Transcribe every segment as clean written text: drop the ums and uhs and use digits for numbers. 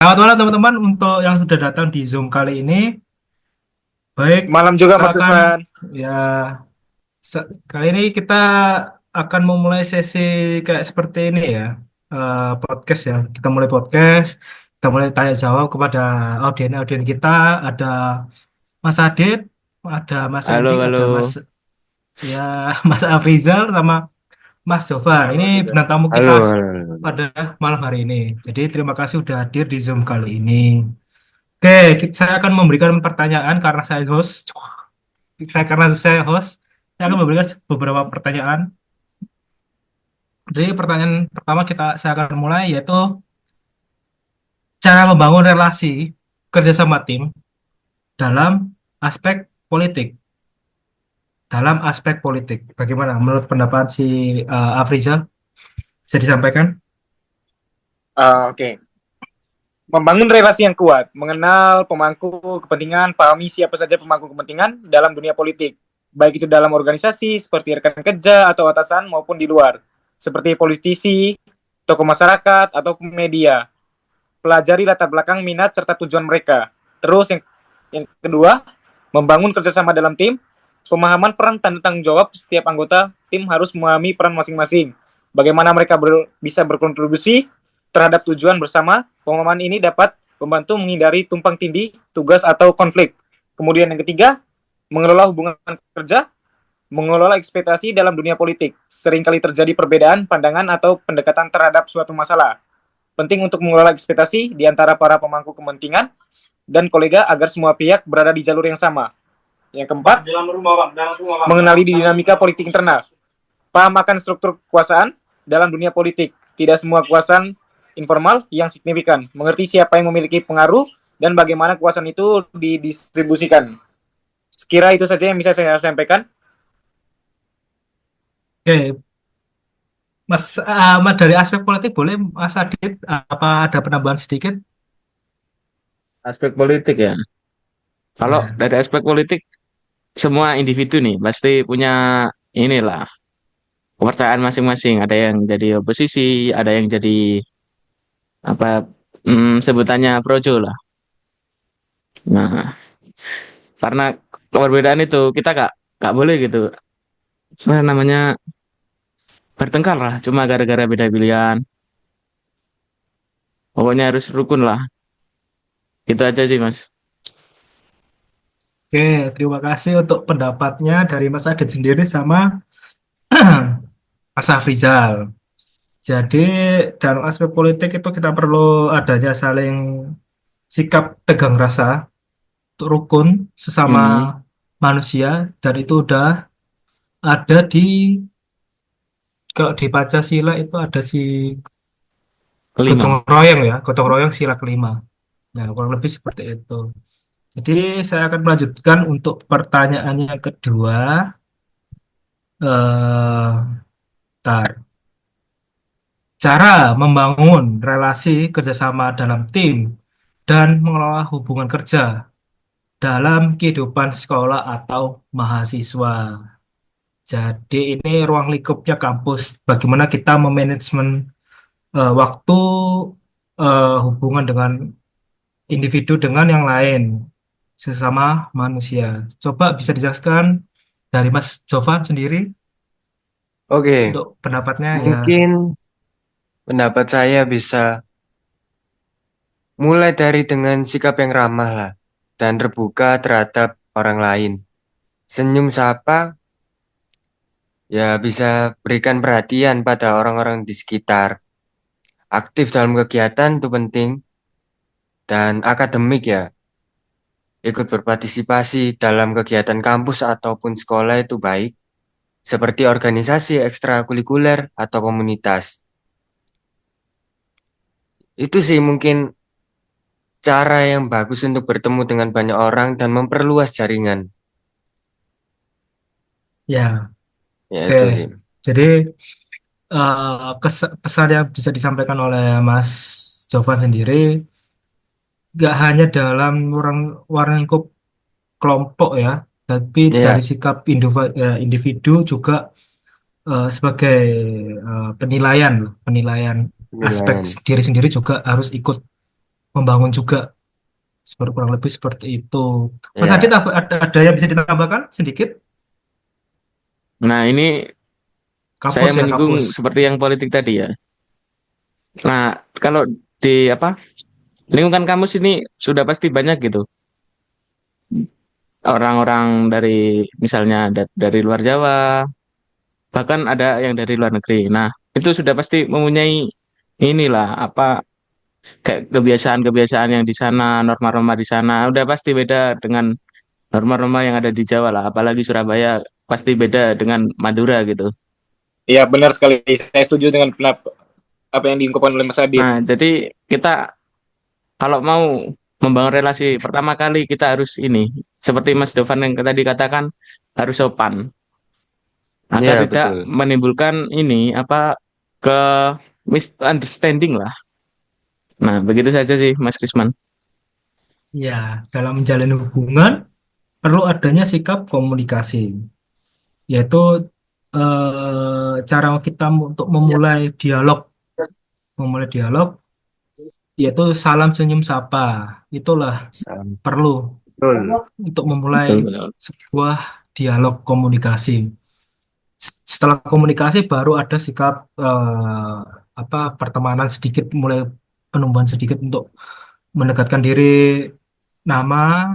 Selamat malam teman-teman untuk yang sudah datang di Zoom kali ini. Baik, Malam juga kita Mas akan Gusman. ya kali ini kita akan memulai sesi kayak seperti ini ya. Podcast ya. Kita mulai podcast, kita mulai tanya jawab kepada audien-audien kita. Ada Mas Adit, ada Mas Halo, Endi, ada Mas halo. ya Mas Afrizal sama Mas Jofar. Ini bintang tamu kita Halo, halo, halo. pada malam hari ini. Jadi terima kasih sudah hadir di Zoom kali ini. Oke, saya akan memberikan pertanyaan karena saya host. Saya akan memberikan beberapa pertanyaan. Jadi pertanyaan pertama saya akan mulai yaitu cara membangun relasi kerjasama tim dalam aspek politik. Dalam aspek politik, bagaimana menurut pendapat si Afrizal? Bisa disampaikan? Oke. Membangun relasi yang kuat, mengenal pemangku kepentingan, pahami siapa saja pemangku kepentingan dalam dunia politik, baik itu dalam organisasi seperti rekan kerja atau atasan maupun di luar, seperti politisi, tokoh masyarakat atau media. Pelajari latar belakang, minat serta tujuan mereka. Terus yang kedua, membangun kerjasama dalam tim, pemahaman peran dan tanggung jawab setiap anggota tim harus memahami peran masing-masing. Bagaimana mereka bisa berkontribusi terhadap tujuan bersama. Pemahaman ini dapat membantu menghindari tumpang tindih, tugas atau konflik. Kemudian yang ketiga, mengelola hubungan kerja, mengelola ekspektasi dalam dunia politik. Seringkali terjadi perbedaan pandangan atau pendekatan terhadap suatu masalah. Penting untuk mengelola ekspektasi di antara para pemangku kepentingan dan kolega agar semua pihak berada di jalur yang sama. Yang keempat, mengenali dinamika politik internal. Paham akan struktur kekuasaan dalam dunia politik. Tidak semua kekuasaan informal yang signifikan. Mengerti siapa yang memiliki pengaruh dan bagaimana kekuasaan itu didistribusikan. Sekira itu saja yang bisa saya sampaikan. Oke, Mas dari aspek politik boleh Mas Adit apa ada penambahan sedikit? Aspek politik ya. Kalau Ya. dari aspek politik, semua individu nih pasti punya inilah kepercayaan masing-masing. Ada yang jadi oposisi, ada yang jadi apa sebutannya projo lah. Nah, karena keberbedaan itu kita gak boleh gitu. Sebenarnya namanya bertengkar lah, cuma gara-gara beda pilihan. Pokoknya harus rukun lah. Itu aja sih, Mas. Oke, terima kasih untuk pendapatnya dari Mas Adit sendiri sama Mas Afrizal. Jadi dalam aspek politik itu kita perlu adanya saling sikap tegang rasa untuk rukun sesama Hmm, manusia dan itu udah ada di kalau di Pancasila itu ada si gotong kelima. royong ya, gotong royong sila kelima. Nah, kurang lebih seperti itu. Jadi saya akan melanjutkan untuk pertanyaan yang kedua. Tar. Cara membangun relasi kerjasama dalam tim dan mengelola hubungan kerja dalam kehidupan sekolah atau mahasiswa. Jadi ini ruang lingkupnya kampus. Bagaimana kita memanajemen waktu hubungan dengan individu dengan yang lain sesama manusia. Coba bisa dijelaskan dari Mas Jovan sendiri Oke, untuk pendapatnya ya. mungkin pendapat saya bisa mulai dari dengan sikap yang ramah lah dan terbuka terhadap orang lain. Senyum sapa, ya bisa berikan perhatian pada orang-orang di sekitar. Aktif dalam kegiatan itu penting dan akademik ya. Ikut berpartisipasi dalam kegiatan kampus ataupun sekolah itu baik, seperti organisasi ekstrakurikuler atau komunitas. Itu sih mungkin cara yang bagus untuk bertemu dengan banyak orang dan memperluas jaringan. Ya, Ya oke. itu sih. Jadi pesan yang bisa disampaikan oleh Mas Jovan sendiri gak hanya dalam ruang lingkup kelompok ya, tapi dari Iya, sikap individu juga sebagai penilaian penilaian aspek penilaian. diri sendiri juga harus ikut membangun juga. Seperti kurang lebih seperti itu. Mas Adit, Ya, ada yang bisa ditambahkan sedikit? Nah, ini saya Kampus ya, menyinggung kampus. seperti yang politik tadi ya. Nah, kalau di apa lingkungan kampus ini sudah pasti banyak gitu orang-orang dari misalnya dari luar Jawa, bahkan ada yang dari luar negeri. Nah, itu sudah pasti mempunyai inilah apa kayak kebiasaan-kebiasaan yang di sana, norma-norma di sana udah pasti beda dengan norma-norma yang ada di Jawa lah. Apalagi Surabaya pasti beda dengan Madura gitu. Iya, benar sekali. Saya setuju dengan apa yang diungkapkan oleh Mas Adit. Nah, jadi kita kalau mau membangun relasi pertama kali kita harus ini seperti Mas Dovan yang tadi katakan harus sopan agar ya tidak betul. menimbulkan ini apa ke misunderstanding lah. Nah, begitu saja sih Mas Krisman. Ya, dalam menjalin hubungan perlu adanya sikap komunikasi, yaitu cara kita untuk memulai dialog, yaitu salam senyum sapa. Itulah Salam. perlu Betul. untuk memulai Betul, betul. sebuah dialog komunikasi. Setelah komunikasi baru ada sikap apa pertemanan sedikit, mulai penumbuhan sedikit untuk mendekatkan diri, nama,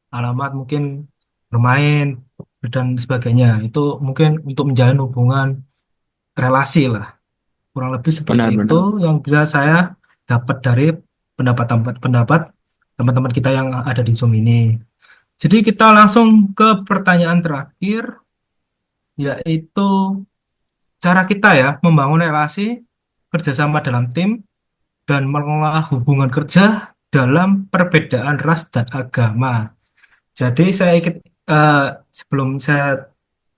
alamat, mungkin bermain dan sebagainya. Itu mungkin untuk menjalin hubungan relasi lah. Kurang lebih seperti itu Benar-benar. yang bisa saya dapat dari pendapat teman-teman kita yang ada di Zoom ini. Jadi kita langsung ke pertanyaan terakhir, yaitu cara kita ya membangun relasi kerjasama dalam tim dan mengelola hubungan kerja dalam perbedaan ras dan agama. Jadi saya ikut eh, sebelum saya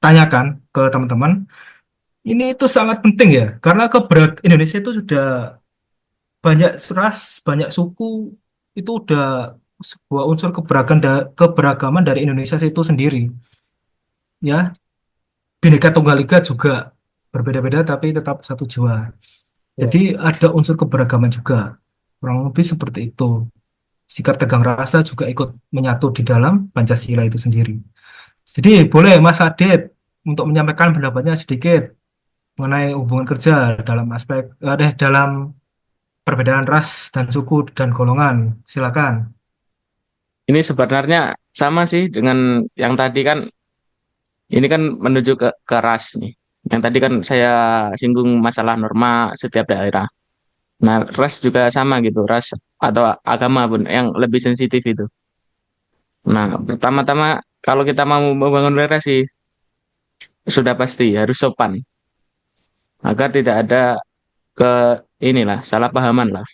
tanyakan ke teman-teman, ini itu sangat penting ya, karena Indonesia itu sudah banyak ras, banyak suku, itu udah sebuah unsur keberagaman dari Indonesia itu sendiri. Ya, Bhinneka Tunggal Ika juga berbeda-beda tapi tetap satu jiwa. Ya. Jadi ada unsur keberagaman juga. Kurang lebih seperti itu. Sikap tegang rasa juga ikut menyatu di dalam Pancasila itu sendiri. Jadi boleh Mas Adit untuk menyampaikan pendapatnya sedikit mengenai hubungan kerja dalam dalam perbedaan ras dan suku dan golongan. Silakan. Ini sebenarnya sama sih dengan yang tadi kan ini kan menuju ke ras nih. Yang tadi kan saya singgung masalah norma setiap daerah. Nah, ras juga sama gitu, ras atau agama pun yang lebih sensitif itu. Nah, pertama-tama kalau kita mau membangun relasi sudah pasti harus sopan agar tidak ada ke inilah salah pahaman lah.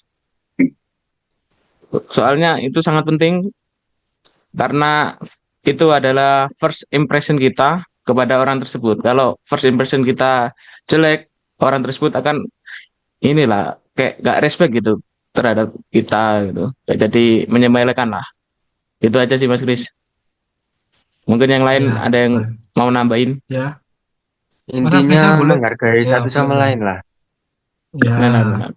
Soalnya itu sangat penting karena itu adalah first impression kita kepada orang tersebut. Kalau first impression kita jelek, orang tersebut akan inilah kayak gak respect gitu terhadap kita gitu. Ya, jadi menyepelekan lah. Itu aja sih Mas Kris. Mungkin yang lain Ya, ada yang boleh. mau nambahin. Ya, Mas Intinya Afrizal boleh. menghargai Ya, satu boleh, sama boleh. lain lah. Ya, Benar-benar.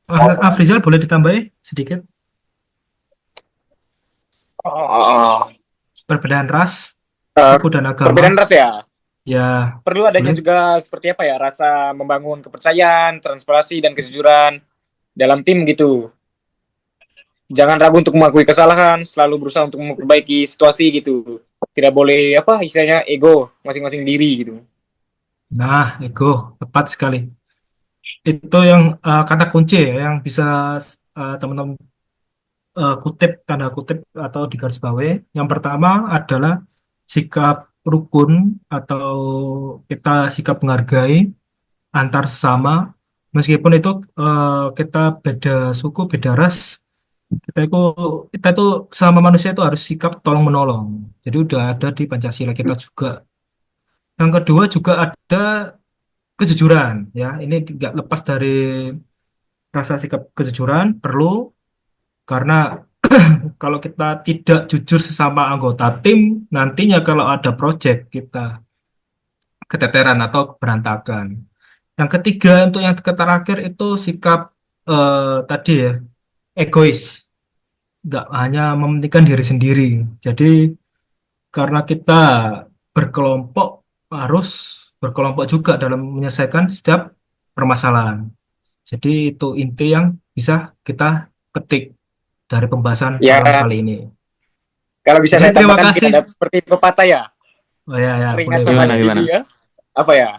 Mas Afrizal boleh ditambahi sedikit Oh, perbedaan ras, eh, suku dan agama. perbedaan ras ya. Ya, Perlu adanya boleh. juga seperti apa ya, rasa membangun kepercayaan, transparansi dan kejujuran dalam tim gitu. Jangan ragu untuk mengakui kesalahan, selalu berusaha untuk memperbaiki situasi gitu. Tidak boleh apa istilahnya ego masing-masing diri gitu. Nah, ego, tepat sekali. Itu yang kata kunci ya, yang bisa teman-teman kutip, tanda kutip atau digarisbawahi. Yang pertama adalah sikap rukun atau kita sikap menghargai antar sesama. Meskipun itu kita beda suku, beda ras, kita itu sama manusia itu harus sikap tolong menolong. Jadi udah ada di Pancasila kita juga. Yang kedua juga ada kejujuran, ya. Ini tidak lepas dari rasa sikap kejujuran perlu, karena kalau kita tidak jujur sesama anggota tim, nantinya kalau ada project kita keteteran atau berantakan. Yang ketiga untuk yang terakhir itu sikap tadi ya. egois, nggak hanya mementingkan diri sendiri. Jadi karena kita berkelompok harus berkelompok juga dalam menyelesaikan setiap permasalahan. Jadi itu inti yang bisa kita petik dari pembahasan malam Ya, kali ini. kalau bisa Jadi saya terima tambahkan mungkin kasih. ada seperti pepatah ya, Oh ya ya boleh ringan sama boleh. Gimana gimana? ya, apa ya?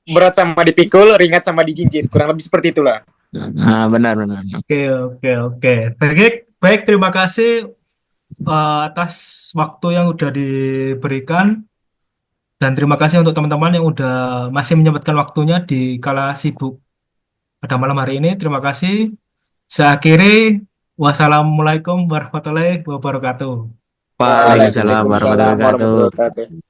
Berat sama dipikul, ringan sama dijinjit. Kurang lebih seperti itulah. Nah, benar benar. Oke oke oke. Baik baik terima kasih atas waktu yang udah diberikan dan terima kasih untuk teman-teman yang udah masih menyempatkan waktunya di kala sibuk pada malam hari ini. Terima kasih. Saya akhiri. Wassalamualaikum warahmatullahi wabarakatuh. Waalaikumsalam warahmatullahi Waalaikumsalam wabarakatuh. warahmatullahi wabarakatuh.